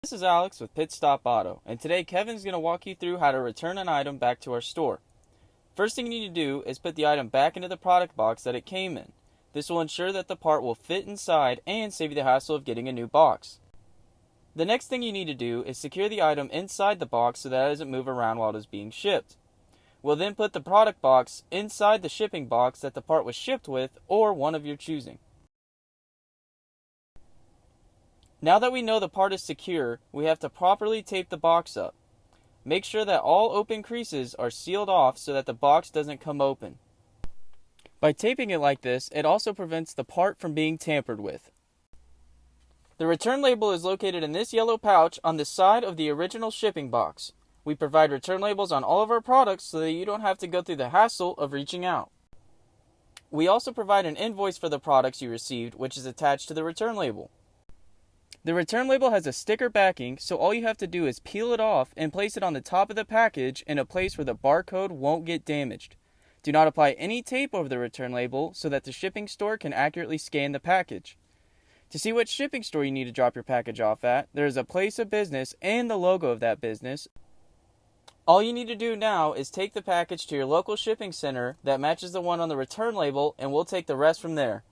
This is Alex with Pit Stop Auto, and today Kevin's going to walk you through how to return an item back to our store. First thing you need to do is put the item back into the product box that it came in. This will ensure that the part will fit inside and save you the hassle of getting a new box. The next thing you need to do is secure the item inside the box so that it doesn't move around while it is being shipped. We'll then put the product box inside the shipping box that the part was shipped with, or one of your choosing. Now that we know the part is secure, we have to properly tape the box up. Make sure that all open creases are sealed off so that the box doesn't come open. By taping it like this, it also prevents the part from being tampered with. The return label is located in this yellow pouch on the side of the original shipping box. We provide return labels on all of our products so that you don't have to go through the hassle of reaching out. We also provide an invoice for the products you received, which is attached to the return label. The return label has a sticker backing, so all you have to do is peel it off and place it on the top of the package in a place where the barcode won't get damaged. Do not apply any tape over the return label so that the shipping store can accurately scan the package. To see what shipping store you need to drop your package off at, there is a place of business and the logo of that business. All you need to do now is take the package to your local shipping center that matches the one on the return label, and we'll take the rest from there.